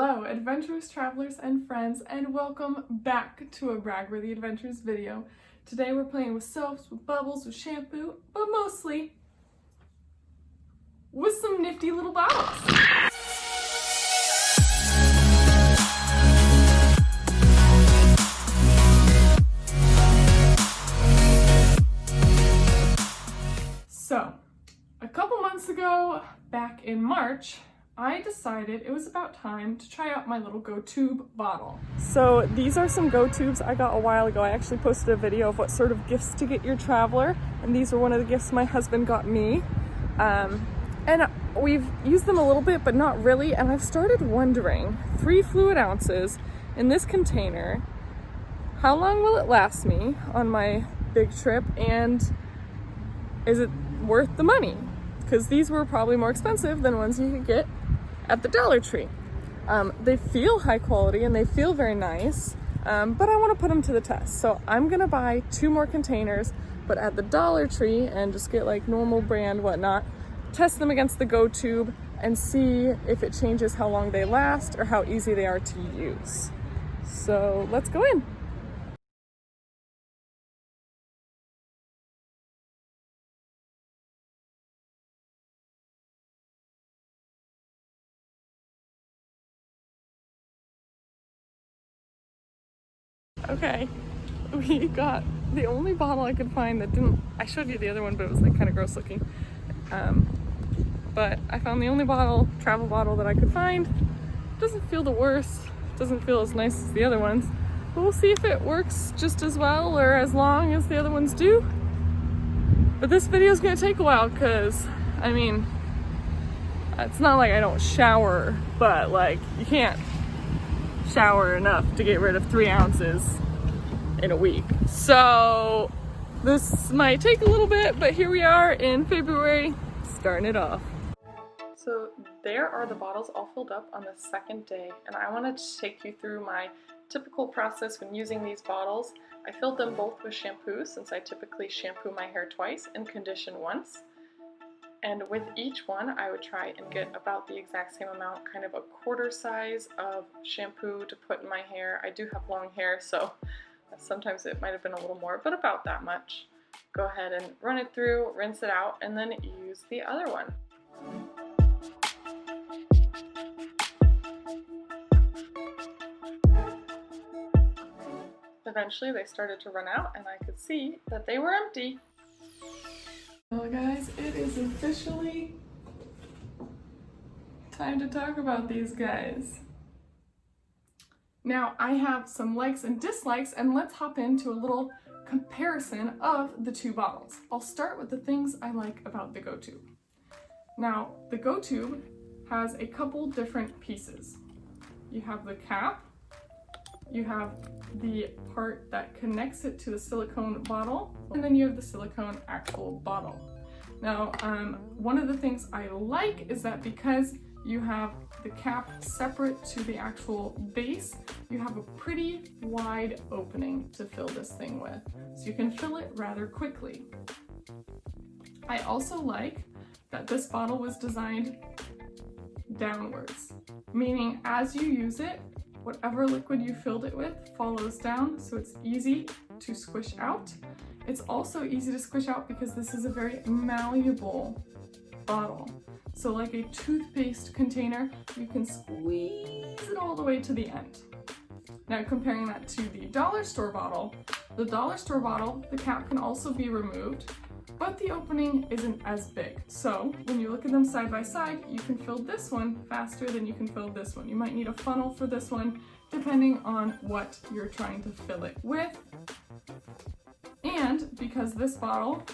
Hello, adventurers, travelers, and friends, and welcome back to a Braggworthy Adventures video. Today we're playing with soaps, with bubbles, with shampoo, but mostly with some nifty little bottles. So, a couple months ago, back in March, I decided it was about time to try out my little GoToob bottle. So these are some GoTubes I got a while ago. I actually posted a video of what sort of gifts to get your traveler, and these were one of the gifts my husband got me. And we've used them a little bit, but not really, and I've started wondering, 3 fluid ounces in this container, how long will it last me on my big trip, and is it worth the money? Because these were probably more expensive than ones you could get at the Dollar Tree. They feel high quality and they feel very nice, but I want to put them to the test. So I'm gonna buy 2 more containers, but at the Dollar Tree, and just get like normal brand whatnot, test them against the GoToob and see if it changes how long they last or how easy they are to use. So let's go in. Okay, we got the only bottle I could find that didn't, I showed you the other one, but it was like kind of gross looking. But I found the only travel bottle that I could find. Doesn't feel the worst, doesn't feel as nice as the other ones, but we'll see if it works just as well or as long as the other ones do. But this video is gonna take a while because, I mean, it's not like I don't shower, but like you can't shower enough to get rid of 3 ounces in a week. So this might take a little bit, but here we are in February, starting it off. So there are the bottles all filled up on the second day, and I wanted to take you through my typical process when using these bottles. I filled them both with shampoo, since I typically shampoo my hair twice and condition once. And with each one, I would try and get about the exact same amount, kind of a quarter size of shampoo to put in my hair. I do have long hair, so sometimes it might have been a little more, but about that much. Go ahead and run it through, rinse it out, and then use the other one. Eventually they started to run out, and I could see that they were empty. Well guys, it is officially time to talk about these guys. Now I have some likes and dislikes, and let's hop into a little comparison of the 2 bottles. I'll start with the things I like about the GoToob. Now the GoToob has a couple different pieces. You have the cap, you have the part that connects it to the silicone bottle, and then you have the silicone actual bottle. Now, one of the things I like is that because you have the cap separate to the actual base, you have a pretty wide opening to fill this thing with, so you can fill it rather quickly. I also like that this bottle was designed downwards, meaning as you use it, whatever liquid you filled it with follows down, so it's easy to squish out. It's also easy to squish out because this is a very malleable bottle. So like a toothpaste container, you can squeeze it all the way to the end. Now comparing that to the dollar store bottle, the cap can also be removed, but the opening isn't as big. So when you look at them side by side, you can fill this one faster than you can fill this one. You might need a funnel for this one, depending on what you're trying to fill it with. And because this bottle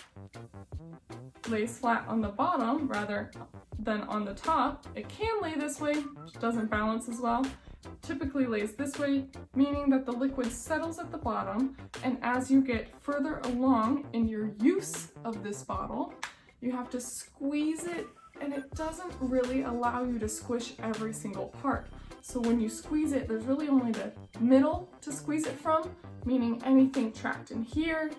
lays flat on the bottom rather than on the top, it can lay this way, which doesn't balance as well. Typically lays this way, meaning that the liquid settles at the bottom, and as you get further along in your use of this bottle, you have to squeeze it, and it doesn't really allow you to squish every single part. So when you squeeze it, there's really only the middle to squeeze it from, meaning anything trapped in here,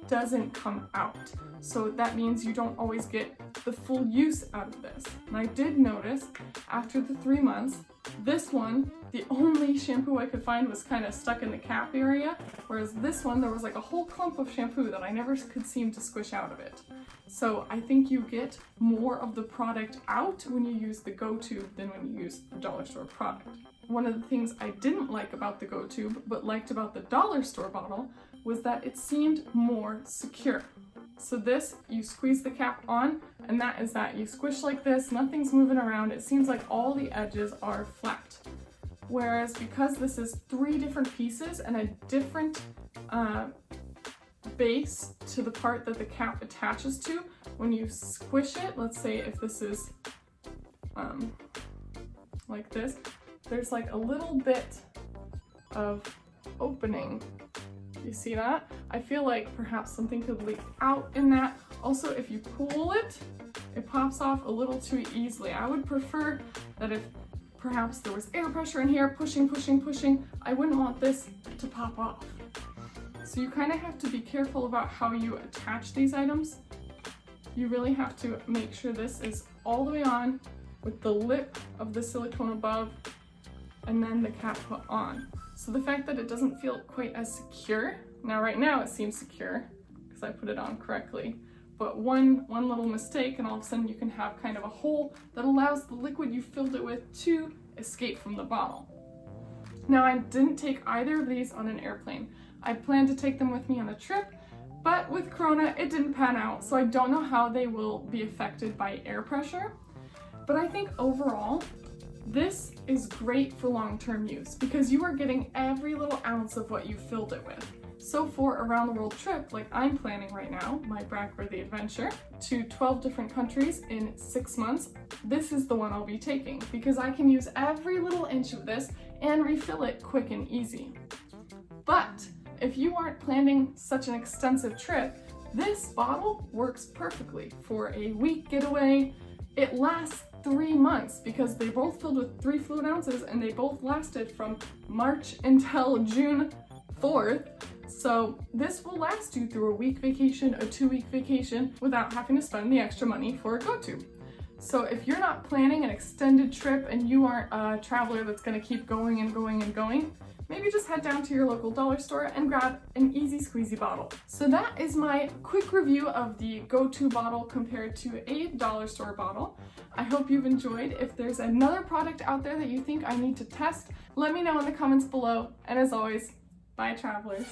doesn't come out. So that means you don't always get the full use out of this. And I did notice after the 3 months This one, the only shampoo I could find was kind of stuck in the cap area, whereas this one, there was like a whole clump of shampoo that I never could seem to squish out of it. So I think you get more of the product out when you use the GoToob than when you use the dollar store product. One of the things I didn't like about the GoToob, but liked about the dollar store bottle, was that it seemed more secure. So this, you squeeze the cap on, and that is that. You squish like this, nothing's moving around. It seems like all the edges are flat. Whereas because this is 3 different pieces and a different base to the part that the cap attaches to, when you squish it, let's say if this is like this, there's like a little bit of opening. You see that? I feel like perhaps something could leak out in that. Also, if you pull it, it pops off a little too easily. I would prefer that if perhaps there was air pressure in here, pushing, I wouldn't want this to pop off. So you kind of have to be careful about how you attach these items. You really have to make sure this is all the way on with the lip of the silicone above and then the cap put on. So the fact that it doesn't feel quite as secure, now right now it seems secure because I put it on correctly, but one little mistake and all of a sudden you can have kind of a hole that allows the liquid you filled it with to escape from the bottle. Now I didn't take either of these on an airplane. I planned to take them with me on a trip, but with Corona it didn't pan out, so I don't know how they will be affected by air pressure. But I think overall, this is great for long-term use because you are getting every little ounce of what you filled it with. So for a around the world trip, like I'm planning right now, my Braggworthy Adventure, to 12 different countries in 6 months, this is the one I'll be taking because I can use every little inch of this and refill it quick and easy. But if you aren't planning such an extensive trip, this bottle works perfectly for a week getaway. It lasts 3 months because they both filled with 3 fluid ounces and they both lasted from March until June 4th. So this will last you through a week vacation, a 2-week vacation without having to spend the extra money for a GoToob. So if you're not planning an extended trip and you aren't a traveler that's going to keep going and going and going, maybe just head down to your local dollar store and grab an easy squeezy bottle. So that is my quick review of the GoToob bottle compared to a dollar store bottle. I hope you've enjoyed. If there's another product out there that you think I need to test, let me know in the comments below. And as always, bye travelers.